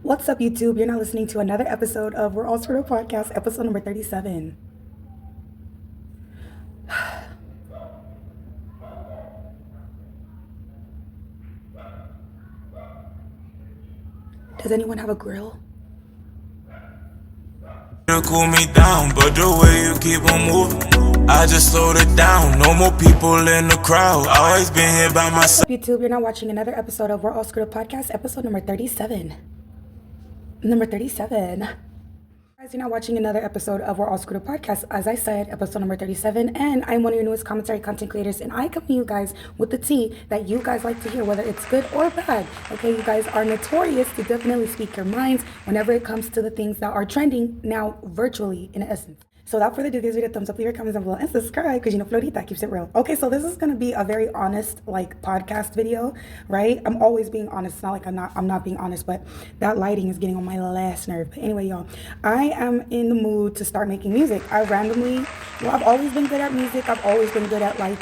What's up, YouTube? You're now listening to another episode of We're All Sort of Podcast, episode number 37. Does anyone have a grill? Cool me down, but the way you keep on moving, I just slowed it down. No more people in the crowd. Always been here by myself. YouTube, you're now watching another episode of We're All Screwed Up Podcast, episode number 37. Number 37. Guys, you're now watching another episode of We're All Screwed Up Podcast. As I said, episode number 37, and I'm one of your newest commentary content creators, and I come to you guys with the tea that you guys like to hear, whether it's good or bad. Okay, you guys are notorious to definitely speak your minds whenever it comes to the things that are trending now virtually in essence. So without further ado, give this video a thumbs up, leave your comments down below, and subscribe, because you know Florita keeps it real. Okay, so this is gonna be a very honest, like, podcast video, right? I'm always being honest. It's not like I'm not being honest, but that lighting is getting on my last nerve. But anyway, y'all, I am in the mood to start making music. I've always been good at music. I've always been good at, like,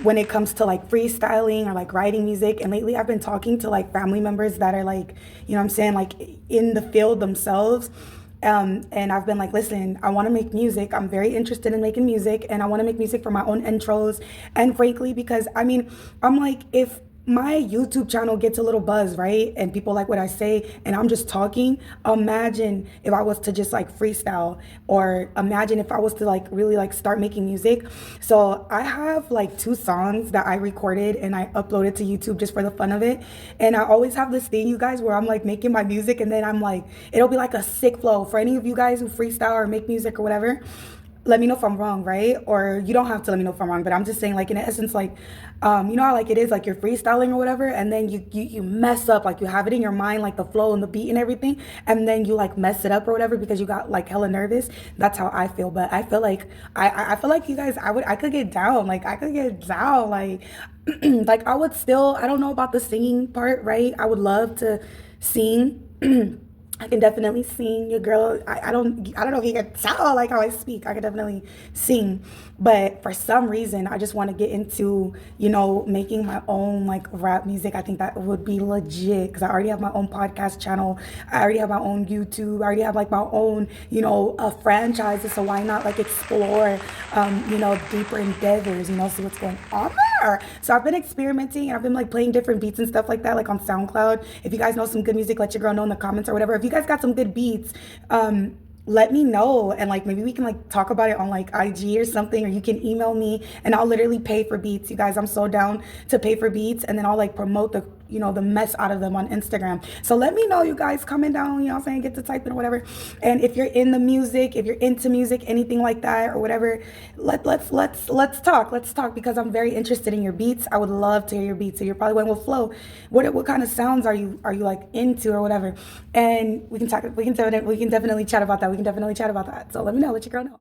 when it comes to like freestyling or like writing music. And lately I've been talking to like family members that are like, you know what I'm saying, like in the field themselves. And I've been like, listen, I want to make music. I'm very interested in making music, and I want to make music for my own intros. And frankly, because I mean, I'm like, if my YouTube channel gets a little buzz, right, and people like what I say, and I'm just talking, imagine if I was to just like freestyle, or imagine if I was to like really like start making music. So I have like 2 songs that I recorded and I uploaded to YouTube just for the fun of it. And I always have this thing, you guys, where I'm like making my music, and then I'm like, it'll be like a sick flow. For any of you guys who freestyle or make music or whatever, let me know if I'm wrong, right? Or you don't have to let me know if I'm wrong, but I'm just saying, like, in essence, like, you know how like it is, like you're freestyling or whatever, and then you mess up, like you have it in your mind, like the flow and the beat and everything, and then you like mess it up or whatever because you got like hella nervous. That's how I feel. But I feel like I feel like you guys, I could get down, like like I would still, I don't know about the singing part, right? I would love to sing. I can definitely sing. Your girl, I don't know if you can tell like how I speak. I can definitely sing, but for some reason I just want to get into, you know, making my own like rap music. I think that would be legit, because I already have my own podcast channel. I already have my own YouTube. I already have like my own, you know, franchises. So why not like explore, you know, deeper endeavors, you know, see what's going on there. So I've been experimenting, and I've been like playing different beats and stuff like that, like on SoundCloud. If you guys know some good music, let your girl know in the comments or whatever. If you guys got some good beats, let me know, and like maybe we can like talk about it on like IG or something, or you can email me and I'll literally pay for beats. You guys, I'm so down to pay for beats, and then I'll like promote the, you know, the mess out of them on Instagram. So let me know, you guys, comment down, you know what I'm saying, get to typing or whatever. And if you're in the music, if you're into music, anything like that or whatever, let's talk, because I'm very interested in your beats. I would love to hear your beats. So you're probably going, well, Flo, what kind of sounds are you like into or whatever? And we can definitely chat about that. So let me know, let your girl know.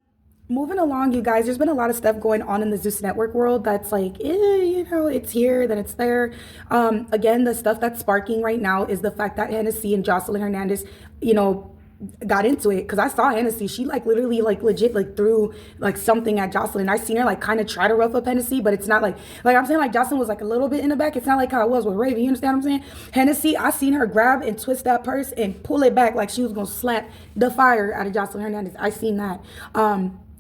Moving along, you guys, there's been a lot of stuff going on in the Zeus Network world that's like, you know, it's here, then it's there. Again, the stuff that's sparking right now is the fact that Hennessy and Joseline Hernandez, you know, got into it. Because I saw Hennessy, she like literally like legit like threw like something at Joseline. I seen her like kind of try to rough up Hennessy, but it's not like I'm saying, like Joseline was like a little bit in the back. It's not like how it was with Raven, you understand what I'm saying? Hennessy, I seen her grab and twist that purse and pull it back like she was gonna slap the fire out of Joseline Hernandez. I seen that.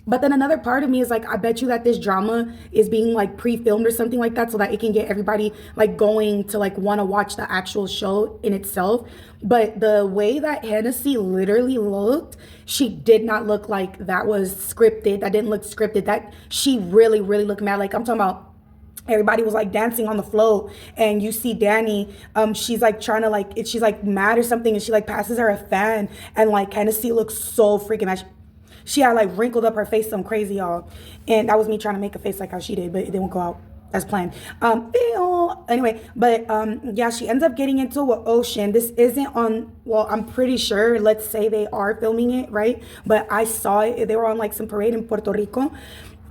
But then another part of me is like, I bet you that this drama is being like pre-filmed or something like that, so that it can get everybody like going to like want to watch the actual show in itself. But the way that Hennessy literally looked, she did not look like that was scripted. That didn't look scripted. That she really, really looked mad. Like I'm talking about, everybody was like dancing on the float, and you see Danny, she's like trying to like, she's like mad or something, and she like passes her a fan, and like Hennessy looks so freaking mad. She had like wrinkled up her face some crazy, y'all. And that was me trying to make a face like how she did, but it didn't go out as planned. Anyway, but yeah, she ends up getting into it with Ocean. This isn't on, well, I'm pretty sure, let's say they are filming it, right? But I saw it, they were on like some parade in Puerto Rico.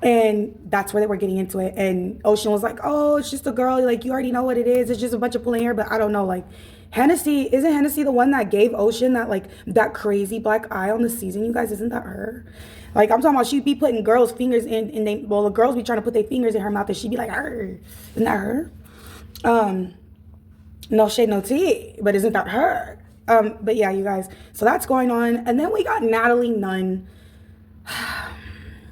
And that's where they were getting into it. And Ocean was like, oh, it's just a girl. Like, you already know what it is. It's just a bunch of pulling hair. But I don't know, like, isn't Hennessy the one that gave Ocean that like that crazy black eye on the season? You guys, isn't that her? Like, I'm talking about, she'd be putting girls' fingers in, and the girls be trying to put their fingers in her mouth, and she'd be like, her. Isn't that her? No shade, no tea, but isn't that her? But yeah, you guys. So that's going on. And then we got Natalie Nun.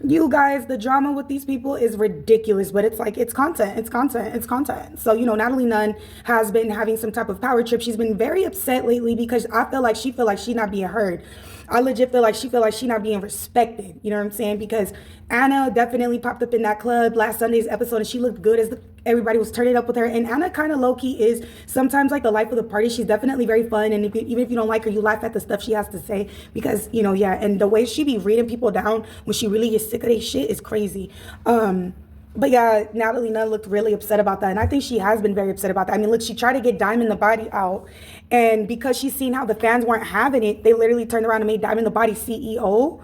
You guys, the drama with these people is ridiculous, but it's like, it's content, it's content, it's content. So, you know, Natalie Nun has been having some type of power trip. She's been very upset lately because I feel like she not being heard. I legit feel like she not being respected. You know what I'm saying? Because Anna definitely popped up in that club last Sunday's episode and she looked good as everybody was turning up with her. And Anna kind of low-key is sometimes like the life of the party. She's definitely very fun. And even if you don't like her, you laugh at the stuff she has to say because, you know, yeah. And the way she be reading people down when she really gets sick of their shit is crazy. But yeah, Natalie Nun looked really upset about that. And I think she has been very upset about that. I mean, look, she tried to get Diamond the Body out. And because she's seen how the fans weren't having it, they literally turned around and made Diamond the Body CEO.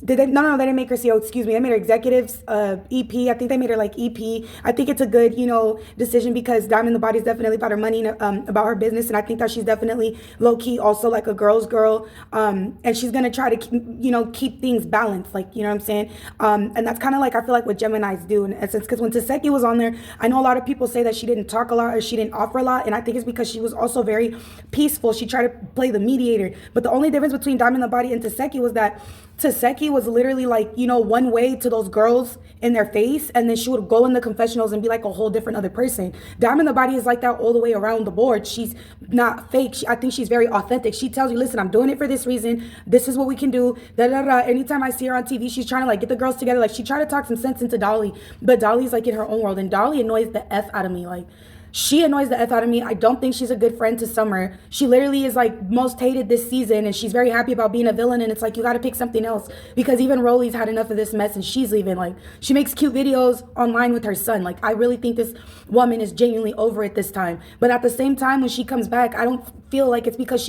Did they? No, they didn't make her CEO. Excuse me. They made her executives EP. I think they made her like EP. I think it's a good, you know, decision because Diamond the Body is definitely about her money and about her business. And I think that she's definitely low key also like a girl's girl. And she's going to try to, you know, keep things balanced. Like, you know what I'm saying? And that's kind of like, I feel like what Geminis do in essence. Because when Taseki was on there, I know a lot of people say that she didn't talk a lot or she didn't offer a lot. And I think it's because she was also very peaceful. She tried to play the mediator. But the only difference between Diamond the Body and Taseki was that Taseki was literally like, you know, one way to those girls in their face, and then she would go in the confessionals and be like a whole different other person. Diamond the Body is like that all the way around the board. She's not fake. I think she's very authentic. She tells you, listen, I'm doing it for this reason. This is what we can do. Da, da, da. Anytime I see her on TV, she's trying to like get the girls together. Like she tried to talk some sense into Dolly, but Dolly's like in her own world, and Dolly annoys the F out of me. Like, she annoys the F out of me. I don't think she's a good friend to Summer. She literally is like most hated this season and she's very happy about being a villain, and it's like you got to pick something else because even Rolly's had enough of this mess and she's leaving. Like she makes cute videos online with her son. Like I really think this woman is genuinely over it this time. But at the same time, when she comes back, I don't feel like it's because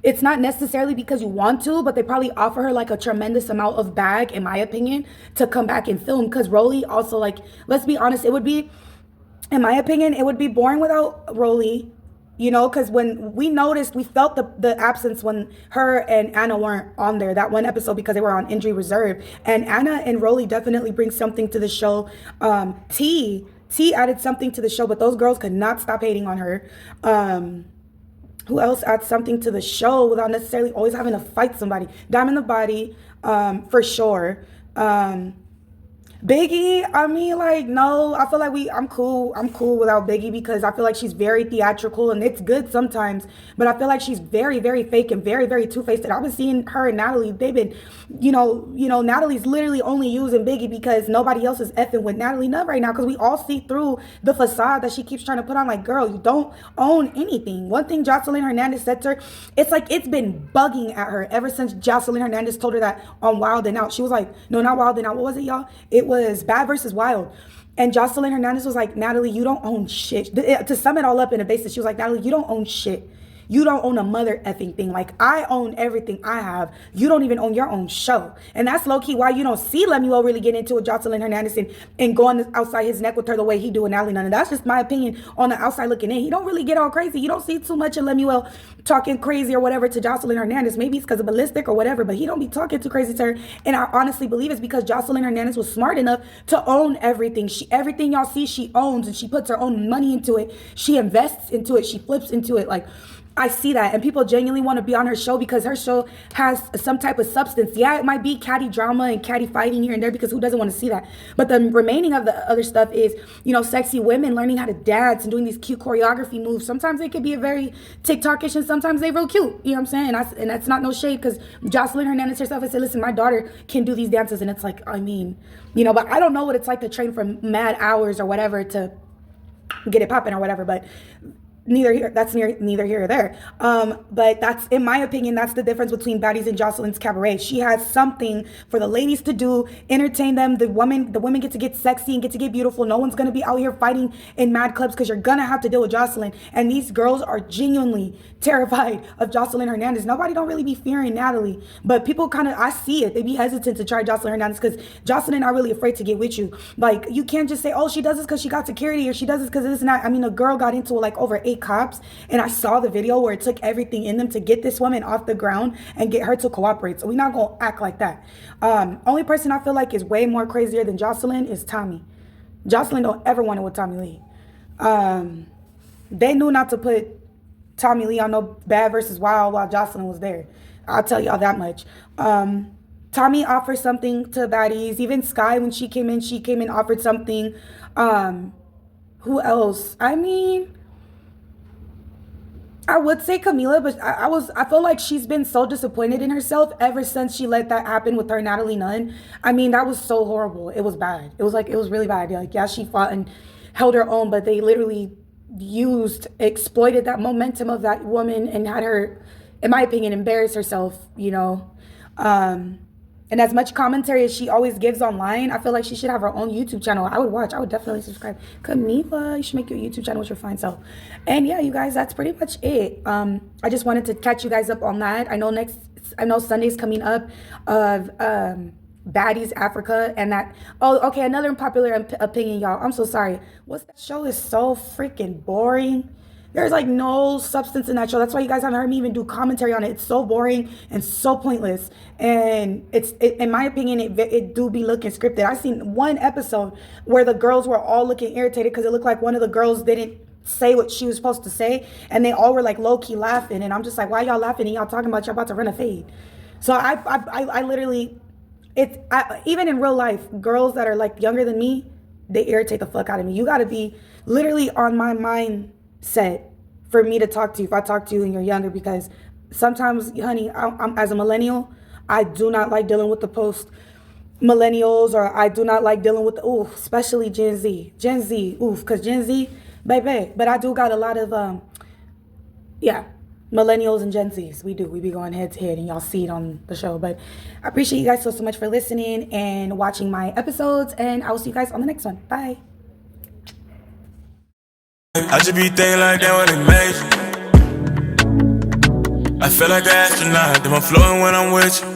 it's not necessarily because you want to, but they probably offer her like a tremendous amount of bag, in my opinion, to come back and film. Because Rolly also, like, let's be honest, it would be, in my opinion, it would be boring without Rolly, you know, because when we noticed, we felt the absence when her and Anna weren't on there that one episode because they were on injury reserve. And Anna and Rolly definitely bring something to the show. T added something to the show, but those girls could not stop hating on her. Who else adds something to the show without necessarily always having to fight somebody? Diamond the Body, for sure. Biggie, I mean, like, no, I feel like I'm cool without Biggie because I feel like she's very theatrical and it's good sometimes, but I feel like she's very, very fake and very, very two-faced. And I've been seeing her and Natalie, they've been, you know, Natalie's literally only using Biggie because nobody else is effing with Natalie Nun right now because we all see through the facade that she keeps trying to put on. Like, girl, you don't own anything. One thing Joseline Hernandez said to her, it's like it's been bugging at her ever since Joseline Hernandez told her that on Wild and Out. She was like, no, not Wild and Out. What was it, y'all? It was Bad versus Wild. And Joseline Hernandez was like, Natalie, you don't own shit. To sum it all up in a basis, she was like, Natalie, you don't own shit. You don't own a mother effing thing. Like, I own everything I have. You don't even own your own show. And that's low-key why you don't see Lemuel really get into it with Joseline Hernandez and go on outside his neck with her the way he do with Natalie Nun. And that's just my opinion on the outside looking in. He don't really get all crazy. You don't see too much of Lemuel talking crazy or whatever to Joseline Hernandez. Maybe it's because of ballistic or whatever, but he don't be talking too crazy to her. And I honestly believe it's because Joseline Hernandez was smart enough to own everything. Everything y'all see, she owns, and she puts her own money into it. She invests into it. She flips into it. Like, I see that, and people genuinely want to be on her show because her show has some type of substance. Yeah, it might be catty drama and catty fighting here and there because who doesn't want to see that? But the remaining of the other stuff is, you know, sexy women learning how to dance and doing these cute choreography moves. Sometimes they could be a very TikTokish and sometimes they real cute. You know what I'm saying? And that's not no shade because Joseline Hernandez herself has said, listen, my daughter can do these dances. And it's like, I mean, you know, but I don't know what it's like to train for mad hours or whatever to get it popping or whatever, but neither here or there. But that's, in my opinion, that's the difference between Baddies and Joseline's Cabaret. She has something for the ladies to do, entertain them. The women get to get sexy and get to get beautiful. No one's gonna be out here fighting in mad clubs because you're gonna have to deal with Joseline. And these girls are genuinely terrified of Joseline Hernandez. Nobody don't really be fearing Natalie, but people kind of, I see it. They be hesitant to try Joseline Hernandez because Joseline are really afraid to get with you. Like, you can't just say, oh, she does this because she got security or she does this because of this and that. I mean, a girl got into it like over 8 cops, and I saw the video where it took everything in them to get this woman off the ground and get her to cooperate. So we're not gonna act like that. Only person I feel like is way more crazier than Joseline is Tommy. Joseline don't ever want it with Tommy Lee. They knew not to put Tommy Lee on no Bad versus Wild while Joseline was there. I'll tell y'all that much. Tommy offered something to Baddies. Even Sky, when she came in, offered something. Who else? I mean, I would say Camila, but I feel like she's been so disappointed in herself ever since she let that happen with her Natalie Nun. I mean, that was so horrible. It was bad. It was really bad. Like, yeah, she fought and held her own, but they literally exploited that momentum of that woman and had her, in my opinion, embarrass herself, you know. And as much commentary as she always gives online, I feel like she should have her own YouTube channel. I would definitely subscribe. Camila, you should make your YouTube channel with your fine self. And yeah, you guys, that's pretty much it. I just wanted to catch you guys up on that. I know Sunday's coming up of Baddies Africa and that. Oh, okay, another unpopular opinion, y'all. I'm so sorry. That show is so freaking boring. There's like no substance in that show. That's why you guys haven't heard me even do commentary on it. It's so boring and so pointless. And in my opinion, it do be looking scripted. I seen one episode where the girls were all looking irritated because it looked like one of the girls didn't say what she was supposed to say. And they all were like low-key laughing. And I'm just like, why y'all laughing? And y'all talking about y'all about to run a fade. So I literally, even in real life, girls that are like younger than me, they irritate the fuck out of me. You got to be literally on my mindset for me to talk to you if I talk to you and you're younger, because sometimes, honey, I'm as a millennial, I do not like dealing with the post millennials, or I do not like dealing with especially Gen Z, because Gen Z, baby. But I do got a lot of millennials and Gen Zs. We be going head to head, and y'all see it on the show. But I appreciate you guys so much for listening and watching my episodes, and I will see you guys on the next one. Bye. I just be thinking like that when it made you. I feel like an astronaut, then I'm floating when I'm with you.